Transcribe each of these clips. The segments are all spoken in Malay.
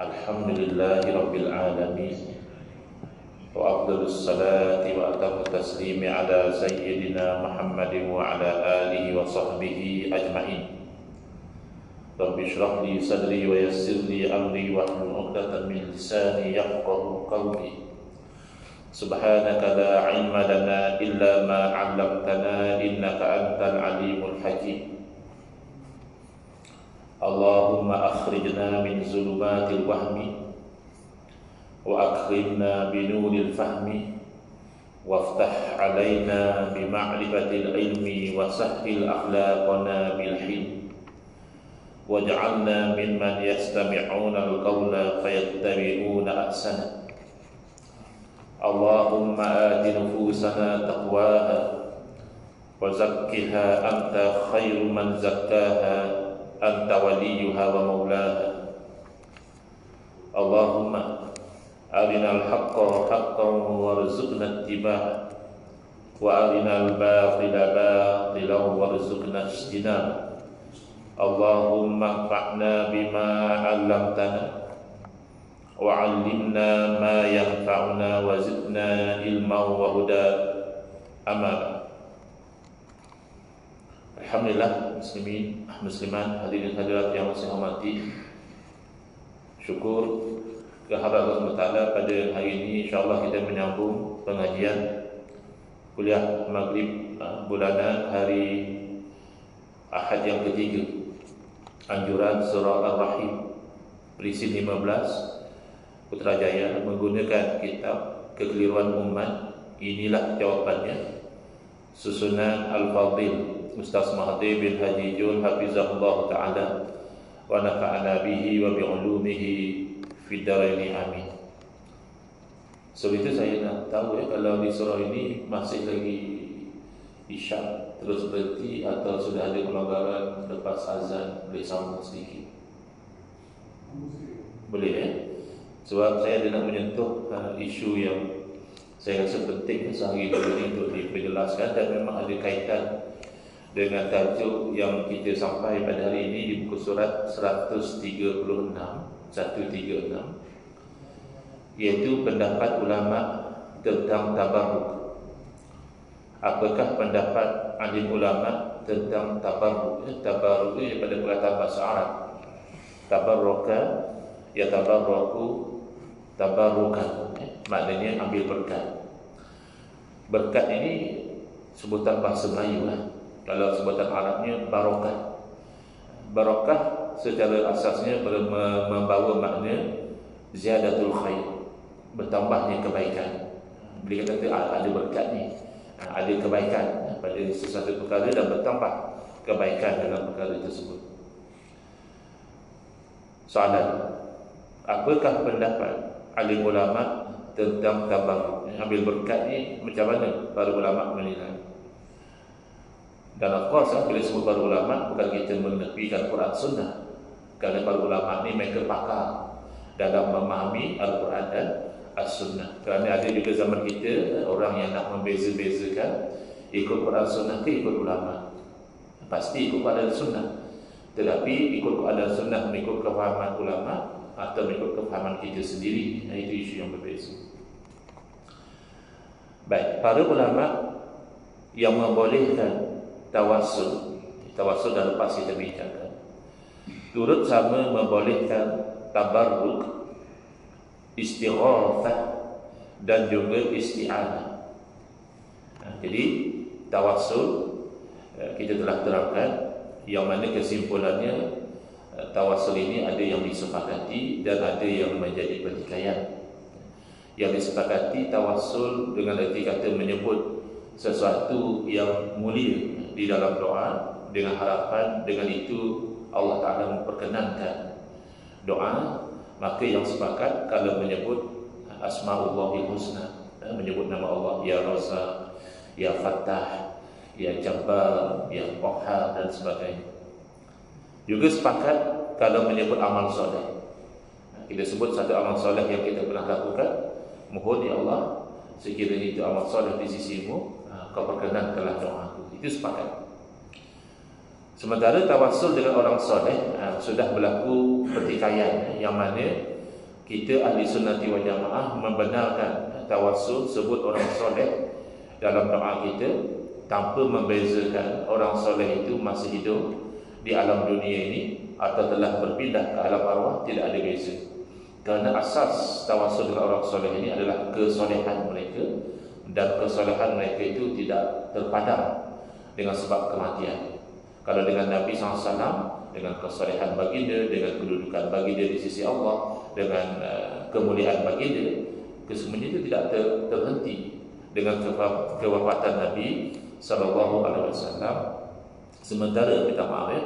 Alhamdulillahi Rabbil Alamin. Wa afdalus salati wa atamu taslimi ala Sayyidina Muhammadin wa ala alihi wa sahbihi ajma'in. Rabbi shrah li sadri wa yassir li amri wa hlul 'uqdatam min lisani yafqahu qawli. Subhanaka la ilma lana illa ma 'allamtana innaka antal alimul hakim. Allahumma akhrijna min zulumatil wahmi wa akrimna binuril fahmi waftah alaina bima'rifatil ilmi wa sahhil akhlaqana bil hilm waj'alna mimman yastami'una al-qawla fayattabi'una ahsana. Allahumma ati nufusana taqwaha wa zakkiha anta khairu man zakkaha anta waliyuha wa maulaha. Allahumma arinal haqqa haqqan warzuqna ittiba'ah wa arinal batila batilan warzuqna ijtinabah. Allahumma anfa'na bima 'allamtana wa 'allimna ma yanfa'una wa zidna ilman wa huda. Amma alhamdulillah, muslimin, muslimat, hadirin hadirat yang saya hormati. Syukur kehadirat Allah Taala pada hari ini insyaallah kita menyambung pengajian kuliah maghrib bulanan hari Ahad yang ketiga, anjuran surah Ar-Rahim, berisi 15, Putrajaya menggunakan kitab Kekeliruan Umat. Inilah jawapannya, susunan Al-Fadhil Ustaz Mahdi bin Haji Jul hafizahullah ta'ala wa nafa'ana bihi wa bi'ulumihi fid dharaini amin. So itu saya nak tahu kalau di surah ini masih lagi isyak terus berhenti atau sudah ada pelonggaran lepas azan, boleh sambung sedikit? Boleh sebab saya ada nak menyentuh isu yang saya rasa penting sehari ini untuk diperjelaskan dan memang ada kaitan dengan tajuk yang kita sampai pada hari ini di buku surat 136, iaitu pendapat ulama tentang tabarruk. Apakah pendapat alim ulama tentang tabarruk? Tabarruk itu daripada perkataan bahasa Arab. Tabarruka ya tabarruku tabarrukan, maknanya ambil berkat. Berkat ini sebutan bahasa Melayu lah. Kalau sebutan Arabnya barokah. Barokah secara asasnya membawa makna ziyadatul khair, bertambahnya kebaikan. Bila kata ada berkat ni, ada kebaikan pada sesuatu perkara dan bertambah kebaikan dalam perkara tersebut. Soalan, apakah pendapat alim ulama tentang tabarruk? Ambil berkat ni macam mana para ulama menilai? Dan of course, bila sebut para ulama, bukan kita menepikan Quran Sunnah. Kerana para ulama ni mereka pakar dalam memahami Al-Quran dan As-Sunnah. Kerana ada juga zaman kita orang yang nak membeza-bezakan ikut Quran Sunnah ke ikut ulama. Pasti ikut Quran dan Sunnah. Tetapi ikut Quran dan Sunnah mengikut kefahaman ulama atau mengikut kefahaman kita sendiri, itu isu yang berbeza. Baik, para ulama yang membolehkan tawassul dah lepas kita bincangkan, turut sama membolehkan tabarruk, istighatsah dan juga isti'anah. Jadi tawassul kita telah terangkan, yang mana kesimpulannya tawassul ini ada yang disepakati dan ada yang menjadi pertikaian. Yang disepakati tawassul dengan erti kata menyebut sesuatu yang mulia di dalam doa dengan harapan dengan itu Allah Ta'ala memperkenankan doa. Maka yang sepakat kalau menyebut Asma'ullahil Husna, menyebut nama Allah, Ya Razzaq, Ya Fattah, Ya Jabbar, Ya Qahhar dan sebagainya. Juga sepakat kalau menyebut amal soleh. Kita sebut satu amal soleh yang kita pernah lakukan, mohon ya Allah, sekiranya itu amal soleh di sisimu, kau perkenankanlah doaku. Itu sepakat. Sementara tawassul dengan orang soleh sudah berlaku pertikaian, yang mana kita ahli sunnati wal jamaah membenarkan tawassul sebut orang soleh dalam doa kita tanpa membezakan orang soleh itu masih hidup di alam dunia ini atau telah berpindah ke alam arwah, tidak ada beza. Kerana asas tawassul dengan orang soleh ini adalah kesolehan mereka, dan kesolehan mereka itu tidak terpadam dengan sebab kematian. Kalau dengan Nabi SAW, dengan kesolehan baginda, dengan kedudukan baginda di sisi Allah, dengan kemuliaan baginda, kesemuanya itu tidak terhenti dengan kewafatan Nabi SAW. Sementara kita maaf ya,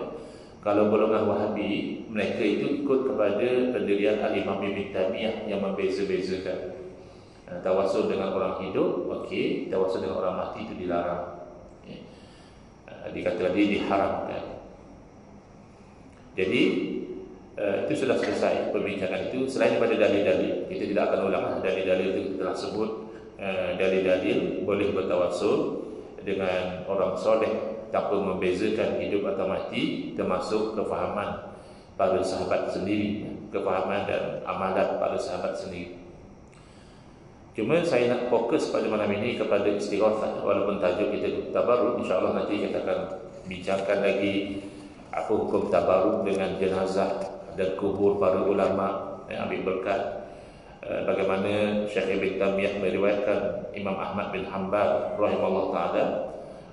kalau golongan Wahabi, mereka itu ikut kepada pendirian Al-Imam Ibn Taymiyah yang membeza-bezakan tawassul dengan orang hidup, okey, tawassul dengan orang mati itu dilarang. Dikatakan dia diharamkan. Jadi itu sudah selesai perbincangan itu. Selain daripada dalil-dalil, kita tidak akan ulang dalil-dalil itu. Kita telah sebut dalil-dalil boleh bertawassul dengan orang soleh tanpa membezakan hidup atau mati, termasuk kefahaman para sahabat sendiri, kefahaman dan amalan para sahabat sendiri. Cuma saya nak fokus pada malam ini kepada istighatsah, walaupun tajuk kita tabarruk. InsyaAllah nanti kita akan bincangkan lagi apa hukum tabarruk dengan jenazah dan kubur para ulama yang ambil berkat. Bagaimana Syekh Ibn Taymiyah meriwayatkan Imam Ahmad bin Hanbal rahimahullah ta'ala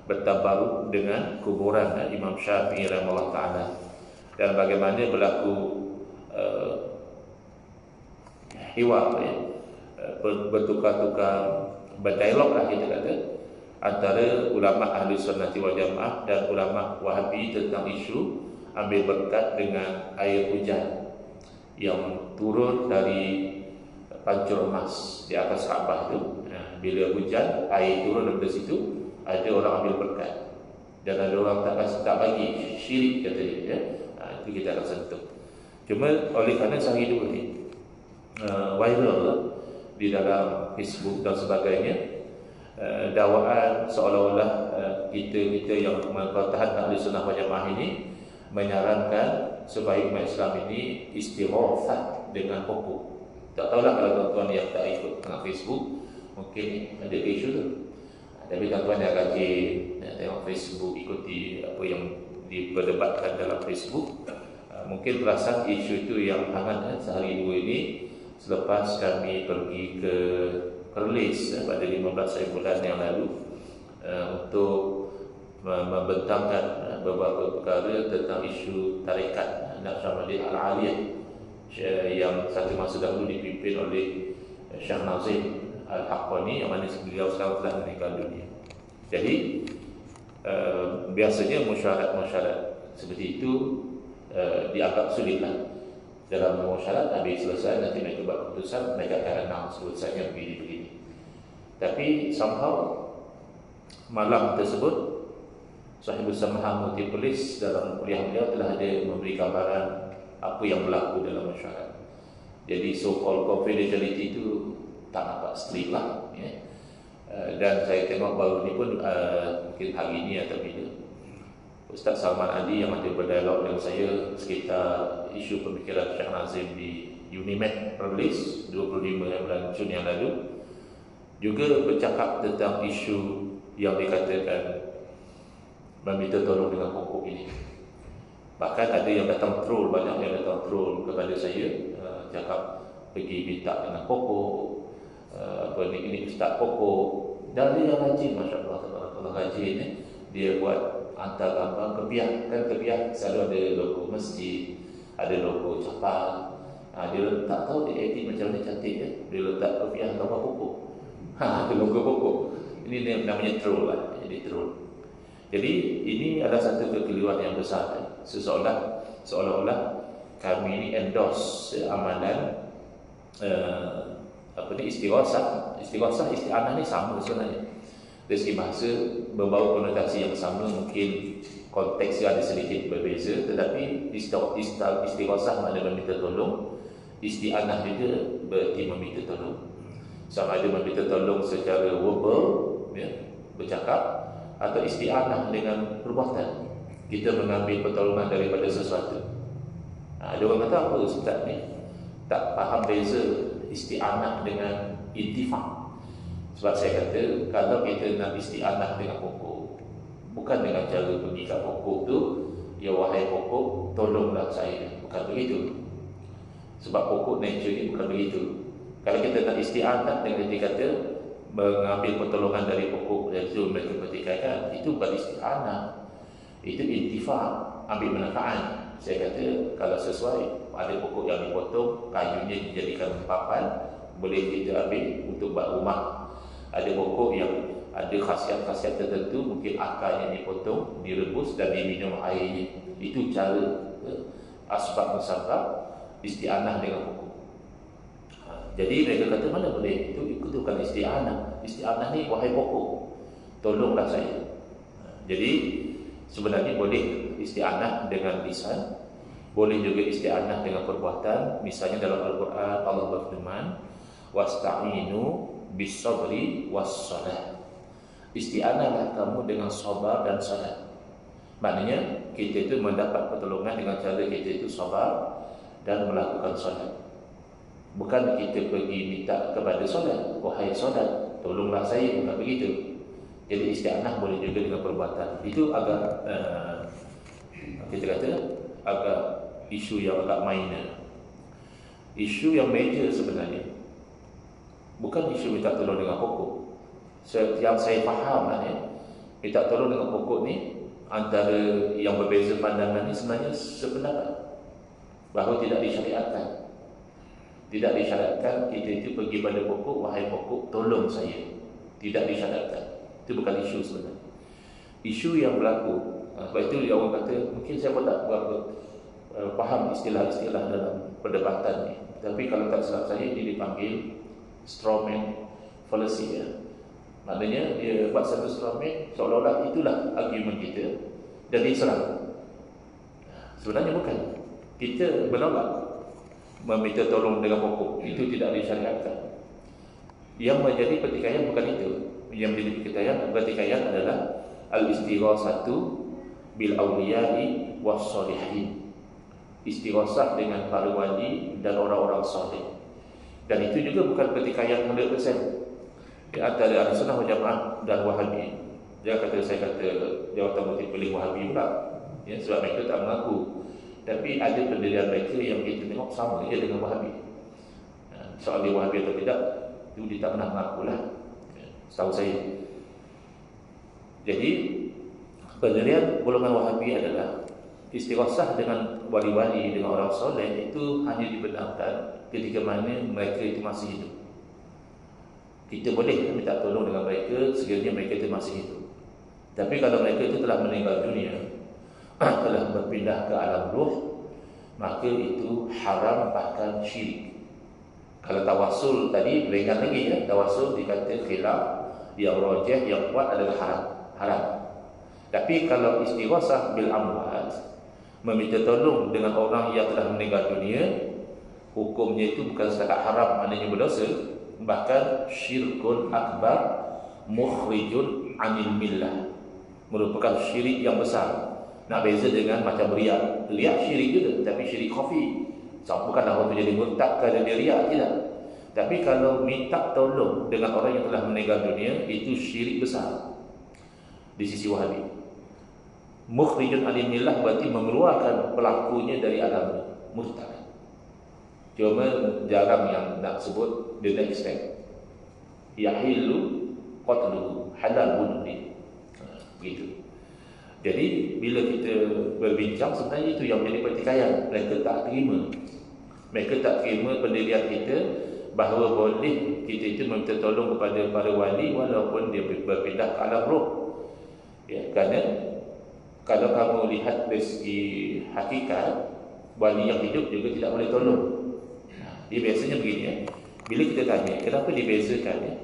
bertabarruk dengan kuburan Imam Syafi'i rahimahullah ta'ala, dan bagaimana berlaku hiwar ya, bertukar-tukar, berdialog lah kita kata, antara ulama ahli sunnati wal jamaah dan ulama Wahabi tentang isu ambil berkat dengan air hujan yang turun dari pancur emas di atas Kaabah itu. Bila hujan, air turun daripada situ, ada orang ambil berkat, dan ada orang tak bagi, syirik kata dia ya. Itu kita akan sentuh. Cuma oleh kerana sehari dua ni viral di dalam Facebook dan sebagainya, dakwaan seolah-olah kita yang mempertahankan ahli sunnah wal jamaah ini menyarankan supaya umat Islam ini istighatsah dengan pokok. Tak tahulah kalau tuan-tuan yang tak ikut dengan Facebook mungkin ada isu tu. Tapi tuan-tuan yang rajin tengok Facebook, ikuti apa yang diperdebatkan dalam Facebook, mungkin perasan isu itu yang hangat sehari dua ini selepas kami pergi ke Perlis pada 15 bulan yang lalu untuk membentangkan beberapa perkara tentang isu tarikat Naqsyabandiyah Al-Aliyah yang satu masa dahulu dipimpin oleh Syekh Nazim Al-Haqqani, yang mana beliau sekarang telah meninggal dunia. Jadi biasanya musyarat-musyarat seperti itu dianggap sulitlah. Dalam musyarat habis selesai, nanti mereka buat keputusan, mereka akan announce keputusannya begini-begini. Tapi somehow malam tersebut Sahibul Samahah Mufti Perlis dalam kuliah beliau telah ada memberi gambaran apa yang berlaku dalam musyarat. Jadi so-called confidentiality itu tak nampak strict lah ya. Dan saya tengok baru ni pun mungkin hari ini atau bila Ustaz Salman Adi yang ada berdialog dengan saya sekitar isu pemikiran Syekh Nazim di Unimed Perlis 25 bulan Jun yang lalu juga bercakap tentang isu yang dikatakan meminta tolong dengan pokok ini. Bahkan ada yang datang troll, banyak yang datang troll kepada saya, cakap pergi minta dengan pokok, ini Ustaz pokok. Dan dia yang rajin, Masya Allah, tabarakallah, rajin ni. Dia buat hantar gambar kepiah, kan kepiah selalu ada logo masjid, ada logo capal. Dia tak tahu dia edit macam mana cantik ya. Dia letak kepiah gambar pokok. Ada logo pokok. Ini namanya troll lah, jadi troll. Jadi ini adalah satu kekeliruan yang besar kan? Seolah-olah kami ini endorse amalan istighatsah, isti'anah ni sama sebenarnya. Dari segi bahasa membawa konotasi yang sama, mungkin konteksnya ada sedikit berbeza, tetapi istighatsah maknanya meminta tolong, isti'anah juga berarti meminta tolong. Sama ada meminta tolong secara verbal ya, bercakap, atau isti'anah dengan perbuatan. Kita mengambil pertolongan daripada sesuatu. Ada orang kata apa Ustaz ni? tak faham beza isti'anah dengan intifak. Sebab saya kata, kalau kita nak isti'anah dengan pokok, bukan dengan cara pergi kat pokok tu, ya wahai pokok, tolonglah saya. Bukan begitu. Sebab pokok nature ni bukan begitu. Kalau kita nak isti'anah dengan dia kata mengambil pertolongan dari pokok iaitu mereka pertikaikan, itu bukan isti'anah, itu intifak, ambil manfaat. Saya kata kalau sesuai, ada pokok yang dipotong, kayunya dijadikan papan, boleh kita ambil untuk buat rumah. Ada pokok yang ada khasiat-khasiat tertentu, mungkin akarnya dipotong, direbus dan diminum airnya. Itu cara asbab musabab isti'anah dengan pokok. Jadi mereka kata mana boleh, itu bukan isti'anah. Isti'anah ni wahai pokok, tolonglah saya. Jadi sebenarnya boleh isti'anah dengan lisan, boleh juga isti'anah dengan perbuatan. Misalnya dalam Al-Quran Allah berfirman, wasta'inu bis-sabri was-salah. Isti'anahlah kamu dengan sabar dan salat. Maknanya kita itu mendapat pertolongan dengan cara kita itu sabar dan melakukan salat. Bukan kita pergi minta kepada solat, wahai solat, tolonglah saya, bukan begitu. Jadi isti'anah boleh juga dengan perbuatan. Itu agak kita kata agak isu yang agak minor. Isu yang major sebenarnya bukan isu minta tolong dengan pokok. Yang saya faham minta tolong dengan pokok ni, antara yang berbeza pandangan ni sebenarnya sependapat bahawa tidak disyariatkan. Tidak disyaratkan kita itu pergi pada pokok, wahai pokok, tolong saya. Tidak disyaratkan. Itu bukan isu sebenarnya. Isu yang berlaku, sebab itu dia orang kata, mungkin saya pun tak berapa faham istilah-istilah dalam perdebatan ni. Tapi kalau tak silap saya, dia dipanggil straw man fallacy. Maknanya dia buat satu straw man, seolah-olah itulah argument kita, dan diserang. Sebenarnya bukan. Kita menolak meminta tolong dengan pokok, itu tidak disyariatkan. Yang menjadi pertikaian bukan itu. Yang menjadi pertikaian adalah al-istighasatu bil awliya'i was solihin. Istighasah dengan para wali dan orang-orang soleh. Dan itu juga bukan pertikaian 100%. Di antara Ahlussunnah wal Jamaah dan Wahabi. Jangan kata saya kata jawatan motif paling Wahabi pula. Ya, sebab mereka tak mengaku. Tapi ada pendirian mereka yang kita tengok sama je dengan Wahabi. Soal dia Wahabi atau tidak, itu dia tak pernah mengaku lah, setahu saya. Jadi pendirian golongan Wahabi adalah istighasah dengan wali-wali, dengan orang soleh, itu hanya dibenarkan ketika mana mereka itu masih hidup. Kita boleh minta tolong dengan mereka sekiranya mereka itu masih hidup. Tapi kalau mereka itu telah meninggal dunia, telah berpindah ke alam ruh, maka itu haram, bahkan syirik. Kalau tawassul tadi ringan lagi ya, tawassul dikata khilaf, yang rajih, yang kuat adalah haram. Tapi kalau istighasah bil amwat, meminta tolong dengan orang yang telah meninggal dunia, hukumnya itu bukan setakat haram, maknanya berdosa, bahkan syirkun akbar mukhrijun anil millah, merupakan syirik yang besar. Nak beza dengan macam riak. Riak syirik juga, tapi syirik khafi. Bukanlah orang tu jadi murtad kerana dia riak, tidak. Tapi kalau minta tolong dengan orang yang telah meninggal dunia, itu syirik besar di sisi Wahabi. Mukhrijun anil millah berarti mengeluarkan pelakunya dari alam murtad. Cuma jarang yang nak sebut the next step. Yahillu qatluhu, halal bunuh dia. Begitu. Jadi bila kita berbincang, sebenarnya itu yang menjadi pertikaian. Mereka tak terima. Mereka tak terima pendirian kita bahawa boleh kita itu meminta tolong kepada para wali walaupun dia berpindah ke alam roh. Ya, kerana kalau kamu lihat dari segi hakikat, wali yang hidup juga tidak boleh tolong. Dia biasanya begini ya. Bila kita tanya kenapa dibezakan ya,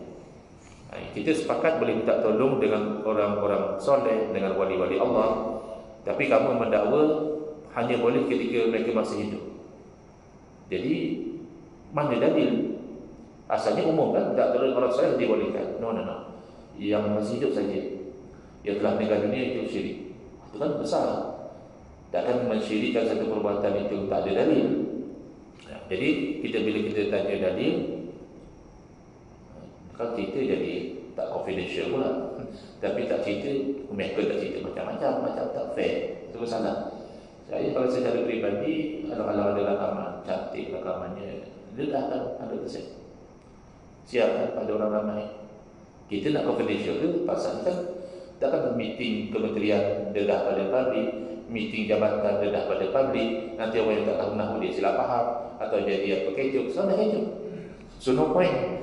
kita sepakat boleh minta tolong dengan orang-orang soleh, dengan wali-wali Allah, tapi kamu mendakwa hanya boleh ketika mereka masih hidup. Jadi mana dalil? Asalnya umum kan, minta tolong orang soleh dibolehkan. No. Yang masih hidup saja. Yang telah meninggal dunia itu syirik. Itu kan besar. Takkan mensyirikkan satu perbuatan itu tak ada dalil. Jadi bila kita tanya dalil, kalau cerita jadi tak confidential pula. Tapi tak cerita, mereka tak cerita macam-macam tak fair. Itu salah. Saya kalau secara peribadi, kalau ada rakaman cantik rakamannya, dia dah akan 100%. Siap pada orang ramai. Kita nak confidential tu pasal kan takkan meeting kementerian dedah pada publik, meeting jabatan dedah pada publik, nanti orang yang tak tahu nahu dia silap faham atau jadi apa kecoh, so dah kecoh. So no point.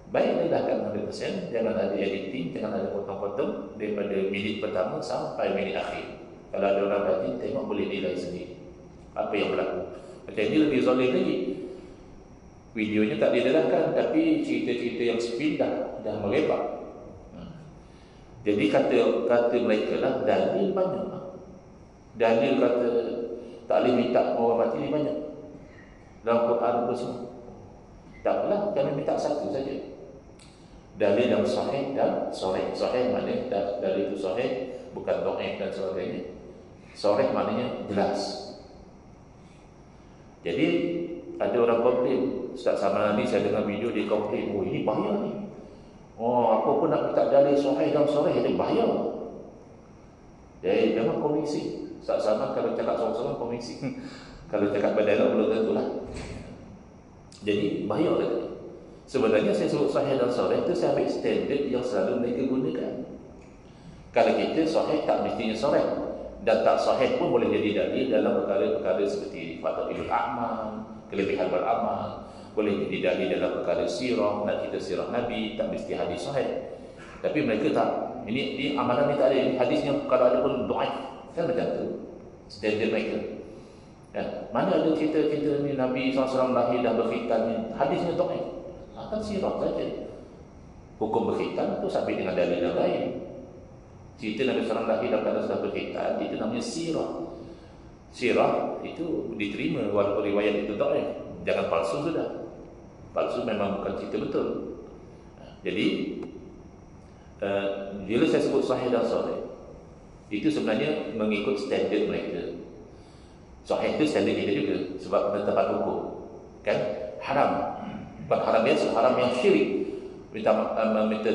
Baik dedahkan 100%, jangan ada editing, jangan ada potong-potong daripada minit pertama sampai minit akhir. Kalau ada orang rajin, tengok boleh nilai sendiri apa yang berlaku. Macam ini lebih zalim lagi. Videonya tak didedahkan, tapi cerita-cerita yang spin dah merebak. Jadi kata mereka lah, dalil banyak. Dalil kata tak boleh minta orang mati ni banyak. Dalam Quran apa semua. Taklah, kami minta satu saja. Dalil yang sahih dan sahih. Sahih maknanya dalil itu sahih, bukan dhaif dan sebagainya. Sahih maknanya jelas. Jadi ada orang komplain, Ustaz sama nanti saya dengar video dia komplain, oh ini bahaya ni. Oh, apa pun nak minta dalil sahih dan sahih, ini bahaya. Jadi memang komisi. Ustaz sama kalau cakap sorang-sorang komisi. Kalau cakap berdialog belum tentulah. Jadi bahaya kata. Sebenarnya saya sebut sahih dan sahih itu saya ambil standard yang selalu mereka gunakan. Kalau kita sahih tak mestinya sahih, dan tak sahih pun boleh jadi dalil dalam perkara-perkara seperti fadailul a'mal, kelebihan beramal, boleh jadi dalil dalam perkara sirah, nak kita sirah Nabi, tak mesti hadis sahih. Tapi mereka tak. Ini amalan ni tak ada. Hadisnya kalau ada pun dhaif. Kan macam tu standard mereka. Ya, mana ada cerita-cerita ni Nabi SAW lahir dah berkhitan ni, hadisnya dhaif. Akan sirah saja. Hukum berkhitan itu sampai dengan dalil yang lain. Cerita Nabi SAW lahir dalam keadaan sudah berkhitan, itu namanya sirah. Sirah itu diterima walaupun riwayat itu dhaif. Jangan palsu sudah. Palsu memang bukan cerita betul. Jadi bila saya sebut sahih dan sahih, itu sebenarnya mengikut standard mereka. Sahih itu standard kita juga, sebab penetapan hukum kan haram. Bukan haram biasa, haram yang syirik. Minta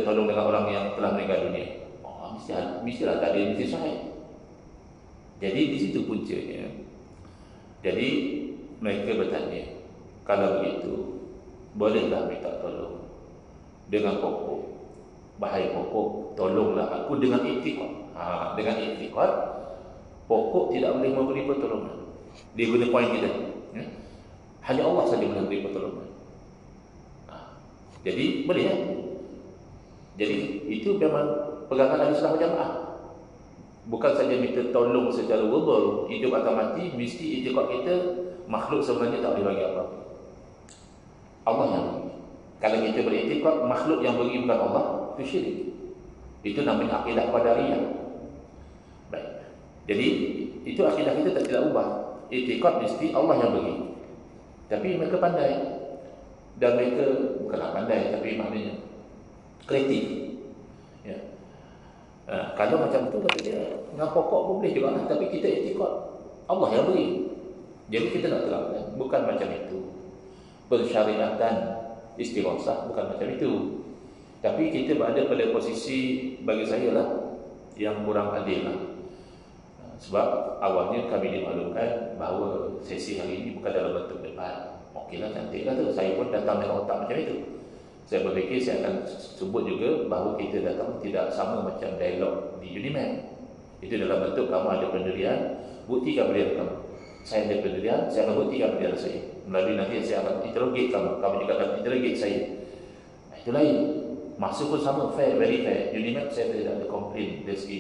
tolong dengan orang yang telah meninggal dunia. Oh, mestilah tak ada mesti sahih. Jadi di situ puncanya. Jadi mereka bertanya, kalau begitu bolehlah minta tolong dengan pokok, bahaya pokok, tolonglah aku dengan iktikad. Dengan iktikad, pokok tidak boleh memberi pertolongan. Dia guna poin kita. Ya? Hanya Allah saja boleh memberi pertolongan. Jadi boleh ya. Jadi itu memang pegangan Ahlussunnah wal Jamaah. Bukan saja minta tolong secara verbal, hidup atau mati, mesti iktikad kita makhluk sebenarnya tak boleh bagi apa-apa. Allah yang beri. Kalau kita beriktikad makhluk yang beri bukan Allah, itu syirik. Itu namanya akidah qadariyah. Baik. Jadi itu akidah kita tidak ubah. Iktikad mesti Allah yang beri. Tapi mereka pandai. Dan mereka bukanlah pandai, tapi maknanya kreatif. Ya. Kalau macam tu kata dia, dengan pokok pun boleh juga, tapi kita iktikad Allah yang beri. Jadi kita nak terangkan, bukan macam itu. Pensyariatan istighosah bukan macam itu. Tapi kita berada pada posisi bagi saya lah yang kurang adil lah. Sebab awalnya kami dimaklumkan bahawa sesi hari ini bukan dalam bentuk debat. Okeylah, cantiklah tu. Saya pun datang dengan otak macam itu. Saya berfikir saya akan sebut juga bahawa kita datang tidak sama macam dialog di Unimed. Itu dalam bentuk kamu ada pendirian, buktikan pendirian kamu. Saya ada pendirian, saya akan buktikan pendirian saya. Melalui nanti saya akan interrogate kamu juga akan interrogate saya. Itu lain. Masuk pun sama, fair, very fair. Unimed saya tidak ada komplain dari segi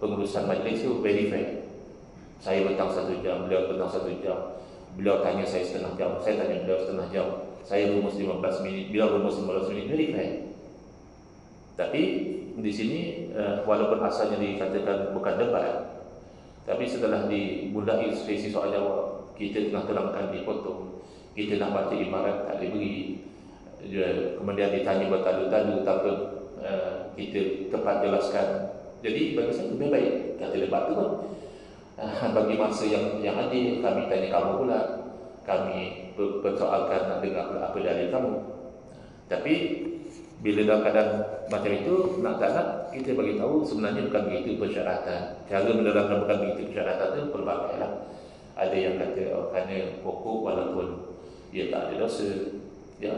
pengurusan majlis itu very fair. Saya bentang 1 jam, beliau bentang 1 jam. Beliau tanya saya setengah jam, saya tanya beliau setengah jam. Saya rumus 15 minit, beliau rumus 15 minit, very fair. Tapi di sini walaupun asalnya dikatakan bukan debat, tapi setelah dimulai sesi soal jawab, kita tengah terangkan dipotong, kita nak baca ibarat tak diberi, kemudian ditanya bertalu-talu tanpa kita tepat jelaskan. Jadi bagi saya lebih baik kata debat tu kan. Bagi masa yang adil, kami tanya kamu pula. kami persoalkan nak dengar apa dari kamu. Tapi bila dalam keadaan macam itu, nak tak nak kita bagi tahu sebenarnya bukan begitu persyaratan. Cara menerangkan bukan begitu persyaratan itu pelbagai lah. Ada yang kata kerana pokok walaupun dia tak ada dosa, ya,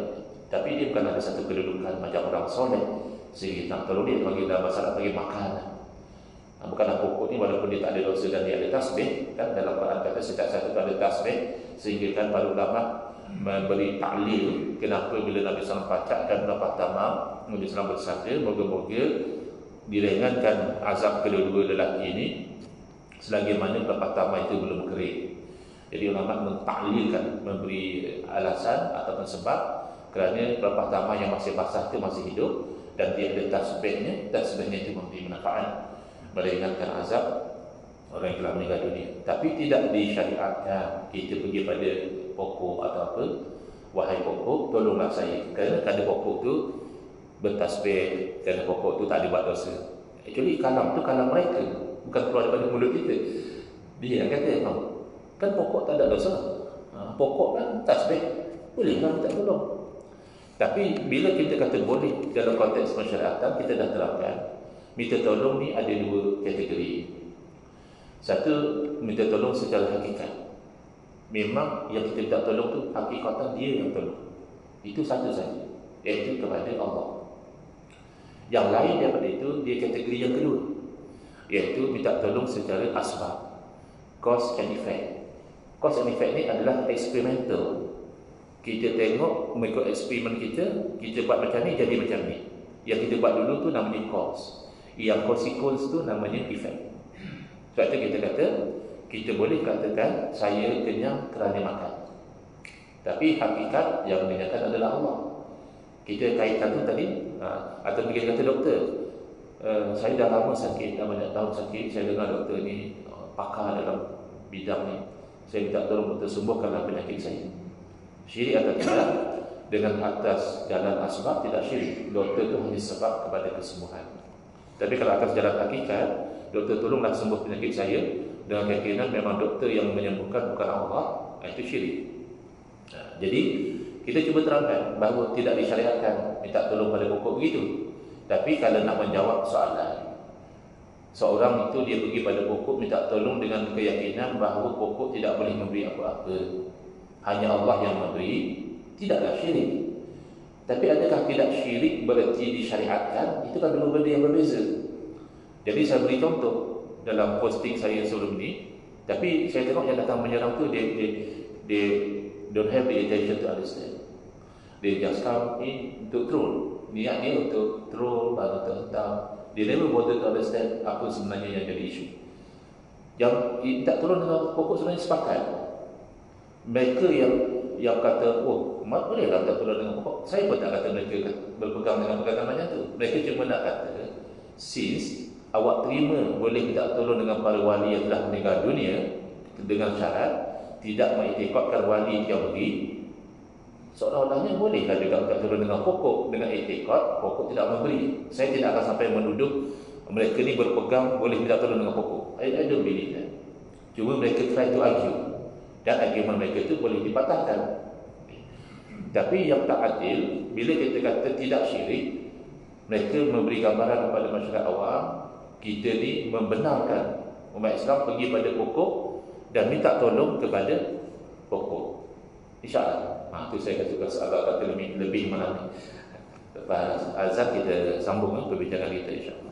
tapi dia bukan ada satu kedudukan macam orang soleh sehingga nak tolong dia bagi dalam masalah bagi makan. Bukanlah pokok ni walaupun dia tak ada dosa dan dia ada tasbih, kan dalam Quran kata setiap satu ada tasbih, sehingga kan para ulama memberi taklil kenapa bila Nabi SAW pacakkan berapa tamam, Nabi SAW bersabda moga-moga diringankan azab kedua-dua lelaki ini selagi mana berapa tamam itu belum kering. Jadi ulama mentaklilkan, memberi alasan ataupun sebab kerana berapa tamam yang masih basah itu masih hidup dan dia ada tasbihnya itu memberi manfaat, meringankan azab orang yang telah meninggal dunia. Tapi tidak disyariatkan kita pergi pada pokok atau apa, wahai pokok tolonglah saya, kerana kada pokok tu bertasbih, kerana pokok tu tak ada buat dosa. Actually kalam tu kalam mereka, bukan keluar daripada mulut kita. Dia yang kata kan pokok tak ada dosa, pokok kan tasbih, bolehlah minta tolong. Tapi bila kita kata boleh dalam konteks masyarakat, kita dah terapkan minta tolong ni ada dua kategori. Satu, minta tolong secara hakikat. Memang yang kita minta tolong tu hakikatan dia yang tolong. Itu satu saja, iaitu kepada Allah. Yang lain daripada itu, dia kategori yang kedua, iaitu minta tolong secara asbab, cause and effect. Cause and effect ni adalah eksperimental. Kita tengok mengikut eksperimen kita buat macam ni jadi macam ni. Yang kita buat dulu tu namanya cause, yang consequence tu namanya effect. Sebab itu kita kata, kita boleh katakan saya kenyang kerana makan, tapi hakikat yang menyatakan adalah Allah. Kita kaitkan tu tadi, atau kita kata doktor, saya dah lama sakit, dah banyak tahun sakit, saya dengar doktor ni pakar dalam bidang ni, saya minta tolong doktor sembuhkanlah penyakit saya. Syirik atau tidak? Dengan atas jalan asbab tidak syirik. Doktor tu hanya sebab kepada kesembuhan. Tapi kalau atas jalan hakikat, doktor tolonglah sembuh penyakit saya, dengan keyakinan memang doktor yang menyembuhkan bukan Allah, itu syirik. Jadi kita cuba terangkan bahawa tidak disyariatkan minta tolong pada pokok begitu. Tapi kalau nak menjawab soalan, seorang itu dia pergi pada pokok minta tolong dengan keyakinan bahawa pokok tidak boleh memberi apa-apa, hanya Allah yang memberi, tidaklah syirik. Tapi adakah tidak syirik berarti disyariatkan? Itu kan dua benda yang berbeza. Jadi saya beri contoh dalam posting saya sebelum ni, tapi saya tengok yang datang menyerang tu dia don't have the intention to understand. Dia just come in untuk troll. Niat dia untuk troll atau tentang. Dia never bother to understand apa sebenarnya yang jadi isu. Yang tak turun dengan pokok sebenarnya sepakat. Mereka yang kata, oh, bolehlah tak turun dengan pokok. Saya pun tak kata mereka berpegang dengan perkataan macam tu. Mereka cuma nak kata, since awak terima boleh minta tolong dengan para wali yang telah meninggal dunia dengan syarat tidak mengiktikadkan wali yang beri, seolah-olahnya bolehlah juga minta tolong dengan pokok dengan iktikad pokok tidak memberi. Saya tidak akan sampai menuduh mereka ni berpegang boleh minta tolong dengan pokok. I don't believe that. Cuma mereka try to argue, dan argument mereka itu boleh dipatahkan. Tapi yang tak adil, bila kita kata tidak syirik, mereka memberi gambaran kepada masyarakat awam, kita ni membenarkan umat Islam pergi pada pokok dan minta tolong kepada pokok. InsyaAllah. Itu saya kata agak lebih malam ni. Lepas azan kita sambung perbincangan kita insyaAllah.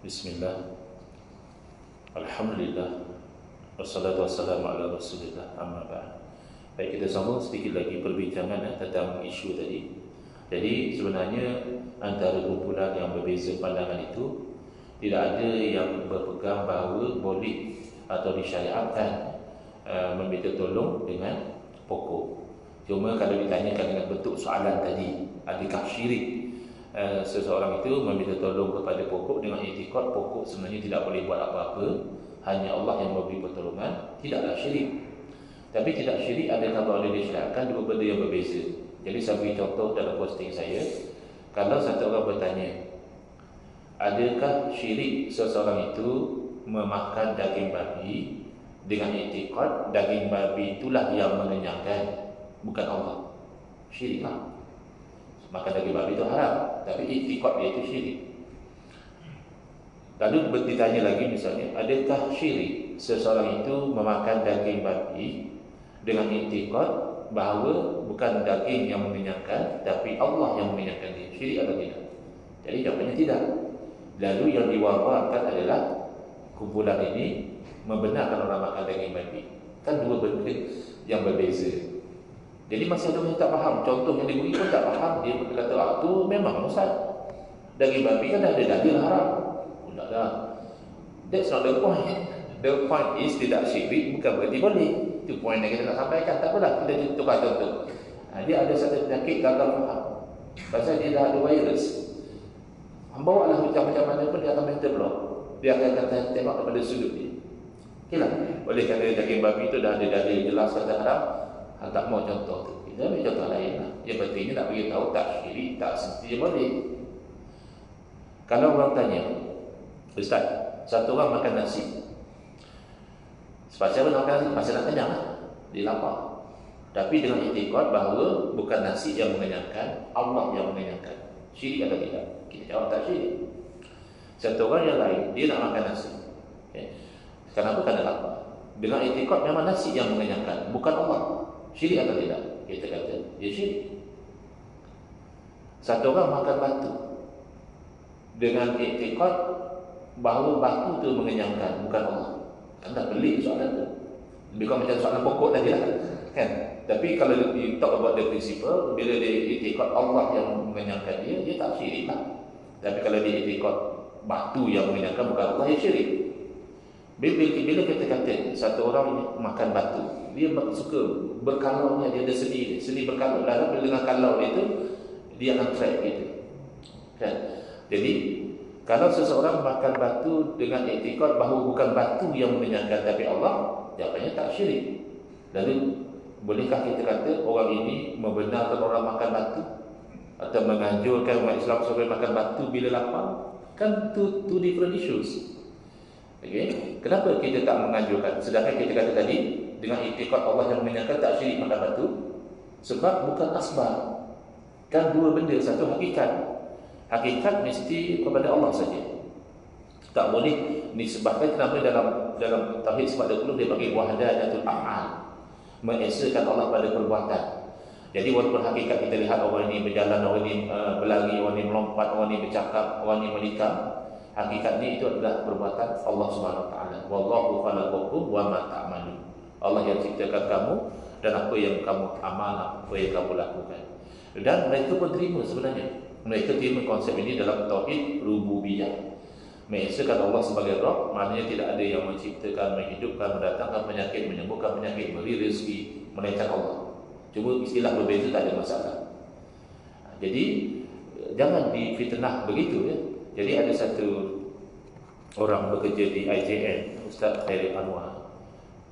Bismillah. Alhamdulillah. Wassalatu wassalamu ala Rasulillah. Amma ba'd. Baik, kita sambung sedikit lagi perbincangan tentang isu tadi. Jadi sebenarnya antara kumpulan yang berbeza pandangan itu tidak ada yang berpegang bahawa boleh atau disyariatkan meminta tolong dengan pokok. Cuma kalau ditanyakan dengan bentuk soalan tadi, adakah syirik seseorang itu meminta tolong kepada pokok dengan iktikad pokok sebenarnya tidak boleh buat apa-apa, hanya Allah yang memberi pertolongan, tidaklah syirik. Tapi tidak syirik adakah boleh disyariatkan, dua benda yang berbeza. Jadi saya beri contoh dalam posting saya. Kalau satu orang bertanya, adakah syirik seseorang itu memakan daging babi dengan iktikad daging babi itulah yang mengenyangkan, bukan Allah? Syiriklah. Makan daging babi itu haram, tapi iktikad dia itu syirik. Lalu ditanya lagi misalnya, adakah syirik seseorang itu memakan daging babi dengan iktikad bahawa bukan daging yang mengenyangkan, tapi Allah yang mengenyangkan dia? Syirik atau tidak? Jadi jawapannya tidak. Lalu yang diwar-warkan adalah kumpulan ini membenarkan orang makan daging babi. Kan dua benda yang berbeza. Jadi masih ada orang yang tak faham. Contoh yang diberi pun tak faham. Dia berkata, tu memang Ustaz, daging babi kan ada dalil haram. Tak dah. That's not the point. The point is tidak syirik bukan berarti boleh. Itu point yang kita nak sampaikan. Tak apalah, kita tukar contoh. Dia ada satu penyakit gagal faham. Pasal dia dah ada virus. Bawa lah macam mana pun dia akan mental block. Dia akan kata tengok kepada sudut dia. Okeylah. Oleh kerana daging babi itu dah ada dalil jelas kata haram. Tak mau contoh tu, kita ambil contoh lain lah. Yang pentingnya nak beritahu tak syirik, tak semestinya boleh. Kalau orang tanya, Ustaz, satu orang makan nasi, sebab makan nasi, pasal nak kenyang lah, dia lapar. Tapi dengan iktikad bahawa bukan nasi yang mengenyangkan, Allah yang mengenyangkan. Syirik atau tidak? Kita jawab tak syirik. Satu orang yang lain, dia nak makan nasi. Okay. Kenapa? Kerana lapar. Dengan iktikad memang nasi yang mengenyangkan, bukan Allah. Syirik atau tidak? Kita kata, dia syirik. Satu orang makan batu dengan iktikad bahawa batu itu mengenyangkan, bukan Allah. Anda pelik soalan itu. Lebih kurang macam soalan pokok tadi lah, kan? Tapi kalau you talk about the principle, bila dia iktikad Allah yang mengenyangkan dia, dia tak syirik lah. Tapi kalau dia iktikad batu yang mengenyangkan, bukan Allah, dia syirik. Bila kita kata satu orang makan batu, dia suka berkalaunya, dia ada seni berkalau. Lalu dengan kalau dia tu, dia akan track gitu, kan? Jadi kalau seseorang makan batu dengan iktikad bahawa bukan batu yang mengenyangkan tapi Allah, jawapannya tak syirik. Lalu bolehkah kita kata orang ini membenarkan orang makan batu atau menganjurkan umat Islam supaya makan batu bila lapar? Kan two different issues. Okay. Kenapa kita tak menganjurkan? Sedangkan kita kata tadi dengan iktikad Allah yang mengenyangkan tak syirik makan batu, sebab bukan asbab. Kan dua benda, satu hakikat. Hakikat mesti kepada Allah saja. Tak boleh disebabkan kenapa dalam tauhid sifat 20 dia panggil wahdanatul af'al, mengesakan Allah pada perbuatan. Jadi walaupun hakikat kita lihat orang ini berjalan, orang ini berlari, orang ini melompat, orang ini bercakap, orang ini menikah, hakikatnya itu adalah perbuatan Allah Subhanahu Wa Taala. Wallahu khalaqakum wa ma ta'malun. Allah yang ciptakan kamu dan apa yang kamu amal, apa yang kamu lakukan. Dan mereka pun terima sebenarnya. Mereka terima konsep ini dalam tauhid rububiyah. Mengesahkan Allah sebagai Rabb, maknanya tidak ada yang menciptakan, menghidupkan, mendatangkan penyakit, menyembuhkan penyakit, beri rezeki, melainkan Allah. Cuma istilah berbeza tak ada masalah. Jadi jangan difitnah begitu ya. Jadi ada satu orang bekerja di IJN, Ustaz Khairil Anwar.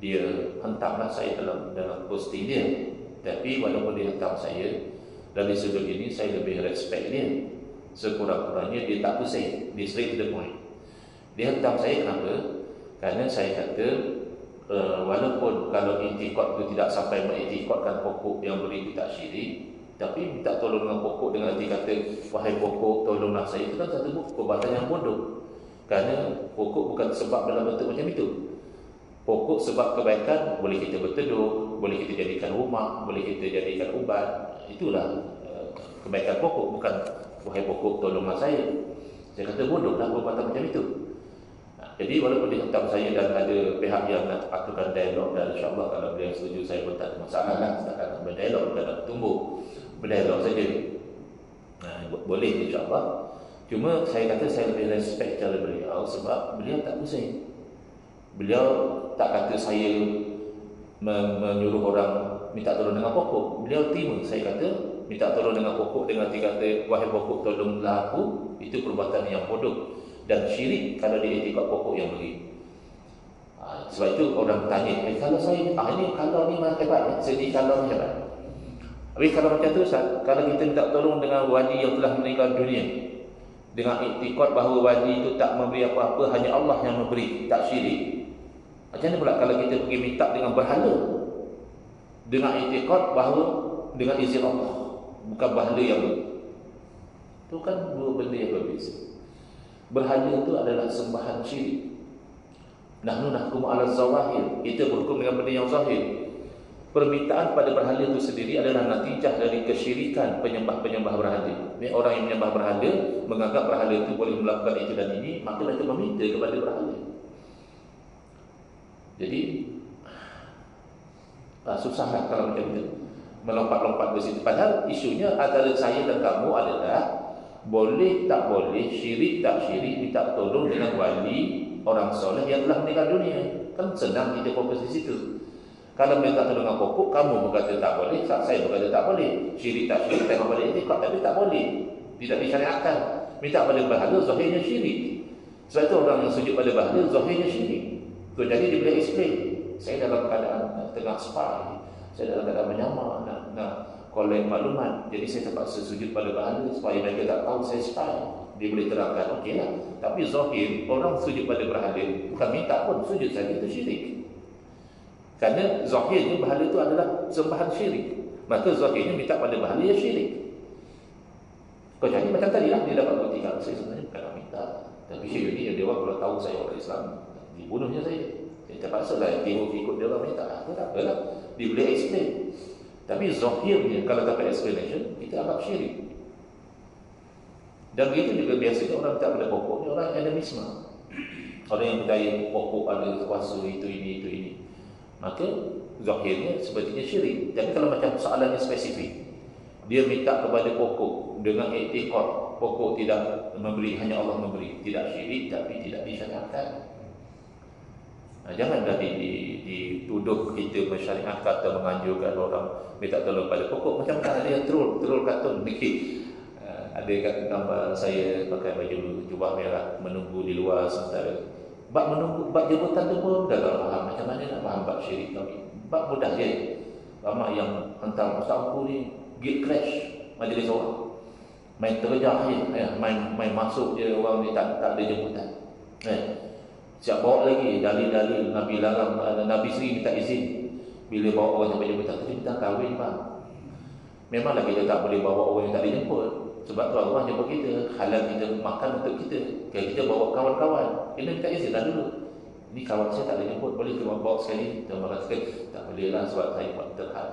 Dia hentamlah saya dalam posting dia. Tapi walaupun dia hentam saya, dari sudut ini saya lebih respect dia. Sekurang-kurangnya dia tak pusing, dia straight to the point. Dia hentam saya kenapa? Kerana saya kata walaupun kalau iktikad itu tidak sampai mengiktikadkan pokok yang beri tidak syirik, tapi minta tolong dengan pokok dengan arti kata, wahai pokok tolonglah saya, itu kan satu perbuatan yang bodoh. Kerana pokok bukan sebab dalam bentuk macam itu. Pokok sebab kebaikan, boleh kita berteduh, boleh kita jadikan rumah, boleh kita jadikan ubat. Itulah kebaikan pokok, bukan wahai pokok tolonglah saya. Saya kata bodohlah perbuatan macam itu. Jadi walaupun dihentam saya dan ada pihak yang nak atukan dialog, dan insyaAllah kalau beliau setuju saya pun tak ada masalah lah, setakat nak berdialog, bukan nak tumbuh berdialog saja. Boleh insyaAllah. Cuma saya kata saya lebih respect cara beliau sebab beliau tak pusing. Beliau tak kata saya menyuruh orang minta tolong dengan pokok. Beliau terima saya kata minta tolong dengan pokok dengan tiga kata, wahai pokok tolonglah aku, itu perbuatan yang bodoh dan syirik kalau dia ikut pokok yang beri. Sebab itu orang tanya, kalau saya ini kalau ni hebat ya, sedih kalau ni hebat. Habis kalau macam tu Ustaz, kalau kita minta tolong dengan wali yang telah meninggal dunia dengan iktikad bahawa wali itu tak memberi apa-apa, hanya Allah yang memberi, tak syirik. Macam mana pula kalau kita pergi minta dengan berhala dengan iktikad bahawa dengan izin Allah, bukan berhala yang beri? Itu kan dua benda yang berbeza. Berhala itu adalah sembahan syirik. Nahnu nahkumu ala zawahir, kita berhukum dengan benda yang zahir. Permintaan pada berhala itu sendiri adalah natijah dari kesyirikan penyembah-penyembah berhala. Ini orang yang menyembah berhala, menganggap berhala itu boleh melakukan itu dan ini, maka mereka meminta kepada berhala. Jadi susahlah kalau macam itu melompat-lompat ke situ. Padahal isunya antara saya dan kamu adalah boleh tak boleh, syirik tak syirik, minta tolong dengan wali orang soleh yang telah meninggal dunia. Kan senang kita fokus di situ. Kalau minta tolong dengan pokok, kamu berkata tak boleh, saya berkata tak boleh. Syirik tak syirik, tengok pada etikad, tapi tak boleh, tidak disyariatkan. Minta pada berhala, zahirnya syirik. Sebab itu orang yang sujud pada berhala, zahirnya syirik. So, jadi dia boleh explain, saya dalam keadaan tengah spy, saya dalam keadaan menyamar, nak collect maklumat, jadi saya terpaksa sujud pada berhala supaya mereka tak tahu saya spy. Dia boleh terangkan, okey lah. Tapi zahir, orang sujud pada berhala bukan minta pun, sujud saja itu syirik. Kerana zahirnya berhala itu adalah sembahan syirik, maka zahirnya minta pada berhala ya syirik. Kau jadi macam tadi lah, dia dapat buktikan saya sebenarnya bukan nak minta, tapi ini dia orang kalau tahu saya orang Islam, dibunuhnya saya terpaksa lah ikut dia orang minta. Tak apalah, dia boleh explain. Tapi zahirnya kalau dapat explanation, kita anggap syirik. Dan begitu juga biasanya orang tak pada pokok ni orang animisme. Orang yang percaya pokok ada kuasa itu ini. Maka zahirnya sepertinya syirik. Jadi kalau macam soalannya spesifik, dia minta kepada pokok dengan iktikad pokok tidak memberi, hanya Allah memberi, tidak syirik tapi tidak disyariatkan. Janganlah dituduh kita mensyariatkan atau menganjurkan orang minta tolong pada pokok. Macam ada yang troll kartun bikin. Ada kat gambar saya pakai baju jubah merah menunggu di luar sementara. Bab menunggu, bab jemputan tu pun dah tak faham macam mana nak faham bab syirik kami. Bab mudah je. Ramai yang hantar ustaz aku ni gate crash majlis orang. Main terjah je, main masuk je orang ni tak ada jemputan. Siap bawa lagi dalil-dalil Nabi larang, Nabi sendiri minta izin bila bawa orang sampai jemputan. Tapi kita kahwin bang. Memanglah kita tak boleh bawa orang yang tak dijemput. Sebab tu Allah jemput kita, halal kita makan untuk kita. Kalau kita bawa kawan-kawan, kita minta izin dah dulu. Ni kawan saya tak boleh jemput, boleh ke bawa sekali? Dia makan sekali. Tak boleh lah sebab saya buat terhad.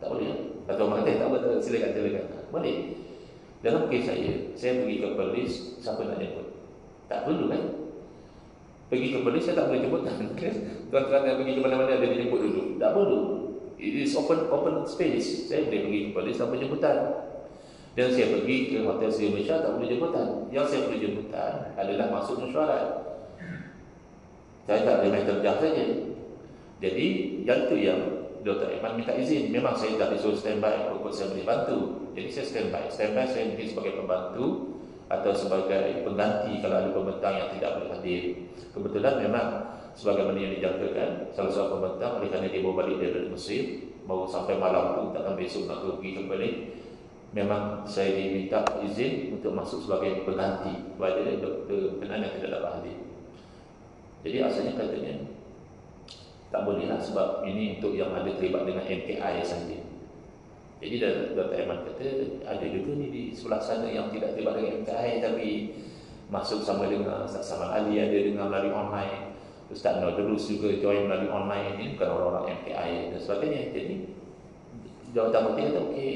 Tak boleh lah. Atau orang kata tak boleh, silakan. Boleh. Dalam kes saya pergi ke polis, siapa nak jemput? Tak perlu kan? Pergi ke polis, saya tak boleh jemputan. Tuan-tuan yang pergi ke mana-mana ada dijemput dulu. Tak perlu. It is open space. Saya boleh pergi ke polis tanpa jemputan. Dan saya pergi ke Hotel Sri Malaysia tak boleh jemputan. Yang saya boleh jemputan adalah masuk mesyuarat. Saya tak boleh main terjah saja. Jadi yang itu yang Dr. Iman minta izin. Memang saya tak disuruh standby untuk saya boleh bantu. Jadi saya standby saya mungkin sebagai pembantu atau sebagai pengganti kalau ada pembentang yang tidak boleh hadir. Kebetulan memang sebagaimana yang dijangkakan, salah seorang pembentang oleh kerana dia bawa balik dari Mesir, baru sampai malam tu, takkan besok nak pergi kembali. Memang saya diminta izin untuk masuk sebagai pengganti kepada doktor berkenaan yang tidak dapat hadir. Jadi asalnya katanya tak bolehlah sebab ini untuk yang ada terlibat dengan MKI saja. Jadi Dr. Aiman kata ada juga ni di sebelah sana yang tidak terlibat dengan MKI tapi masuk sama dengan Ustaz Saman Ali, ada dengan melalui online. Ustaz Nodrus juga join melalui online. Ini bukan orang-orang MKI dan sebagainya. Jadi jawatan bertiga kata okey,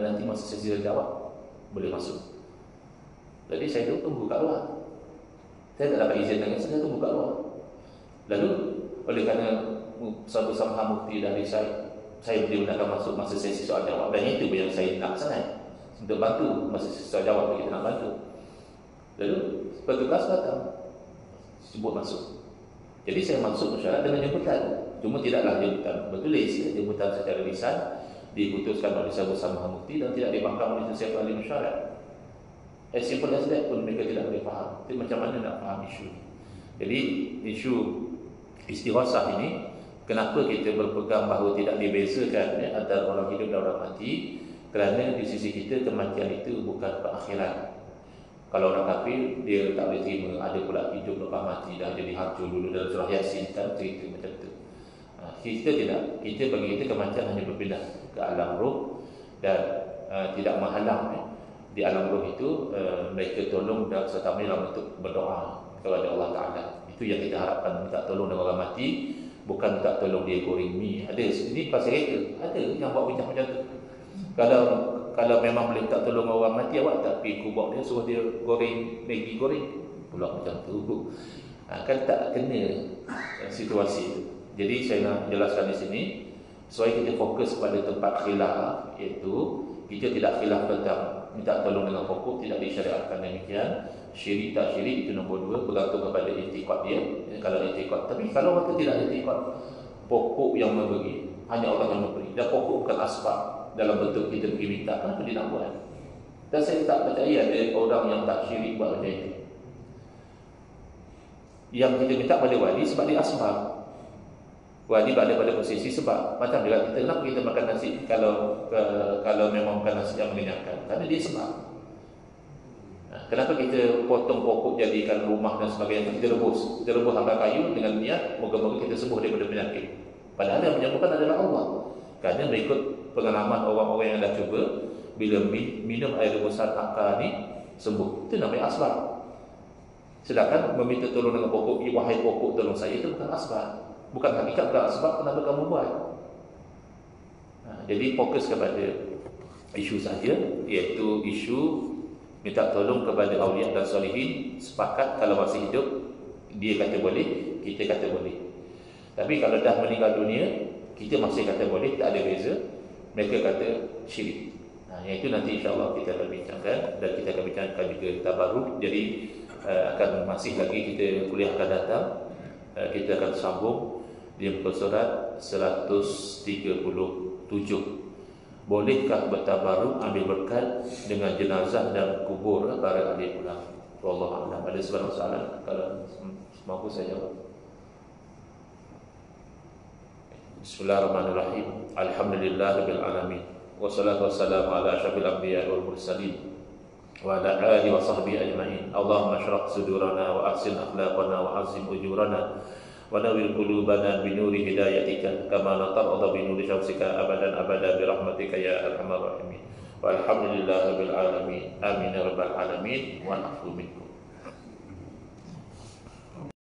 nanti masa sesi jawab boleh masuk. Jadi saya tu tunggu kat luar. Saya tak dapat izin dengan saya tu buka luar. Lalu oleh kerana bersama Mufti dari saya dibenarkan masuk masa sesi soal jawab, dan itu yang saya nak sangat untuk bantu masa sesi soal jawab kita nak bantu. Lalu petugas datang sebut masuk. Jadi saya masuk mesyuarat dengan jemputan, cuma tidaklah jemputan bertulis, jemputan secara lisan diputuskan oleh saya bersama Mufti dan tidak dibangkang oleh sesiapa ahli mesyuarat. As simple as that pun mereka tidak boleh faham. Jadi macam mana nak faham isu ni? Jadi isu istighasah ini, kenapa kita berpegang bahawa tidak dibezakan antara orang hidup dan orang mati? Kerana di sisi kita kematian itu bukan perakhiran. Kalau orang kafir, dia tak boleh terima ada pula hidup lepas mati, dah jadi hancur dulu dalam surah Yasin kan, cerita macam tu. Kita tidak. Kita bagi kita kematian hanya berpindah ke alam roh dan tidak menghalang. Di alam roh itu mereka tolong dan serta dalam bentuk berdoa kepada Allah Ta'ala. Itu yang kita harapkan, minta tolong dengan orang mati, bukan minta tolong dia goreng mi. Ada, ini pasal kereta, ada yang buat bincang macam tu. Kalau memang boleh minta tolong orang mati, awak tak pergi kubur dia, suruh dia goreng Maggi goreng pula macam tu. Kan tak kena situasi itu. Jadi saya nak jelaskan di sini supaya kita fokus pada tempat khilaf, iaitu kita tidak khilaf tentang minta tolong dengan pokok, tidak disyariatkan demikian. Syirik tak syirik itu nombor 2, bergantung kepada i'tiqad dia. Kalau i'tiqad, tapi kalau orang tidak i'tiqad, pokok yang memberi, hanya Allah yang memberi, dan pokok bukan asbab dalam bentuk kita pergi minta, kenapa dia nak buat? Dan saya tak percaya ada orang yang tak syirik buat macam itu. Yang kita minta pada wali sebab dia asbab. Wali berada pada posisi sebab. Macam juga kita, kenapa kita makan nasi kalau memang makan nasi yang mengenyangkan? Kerana dia sebab. Kenapa kita potong pokok jadikan rumah dan sebagainya? Kita rebus angkat kayu dengan niat moga-moga kita sembuh daripada penyakit. Padahal yang menyembuhkan adalah Allah. Kerana mengikut pengalaman orang-orang yang dah cuba, bila minum air rebusan akar ni sembuh. Itu namanya asbab. Sedangkan meminta tolong dengan pokok, wahai pokok tolong saya, itu bukan asbab. Bukan hakikat, bukan asbab, kenapa kamu buat? Jadi fokus kepada isu saja, iaitu isu minta tolong kepada awliya dan solihin. Sepakat kalau masih hidup, dia kata boleh, kita kata boleh. Tapi kalau dah meninggal dunia, kita masih kata boleh, tak ada beza. Mereka kata syirik. Yang itu nanti insyaAllah kita akan bincangkan, dan kita akan bincangkan juga tabarruk. Jadi akan masih lagi kita kuliah akan datang. Kita akan sambung di muka surat 137. Bolehkah bertabarruk, ambil berkat dengan jenazah dan kubur para ahli ulama? Wallahu a'lam. Ada sebarang soalan? Kalau mampu saya jawab. Bismillahirrahmanirrahim. Alhamdulillahirabbil alamin. Wassalatu wassalamu ala asyrafil anbiya'i wal mursalin wa ala alihi wa sahbihi ajma'in. Allahumma shrah sudurana wa ahsin akhlaqana wa azim ujurana wa nawwir qulubana bi nuri hidayatika kama natarda bi nuri syamsika abadan abada bi rahmatika ya arhamar rahimin. Walhamdulillahirabbil alamin. Amin ya rabbal alamin. Wa na'udzu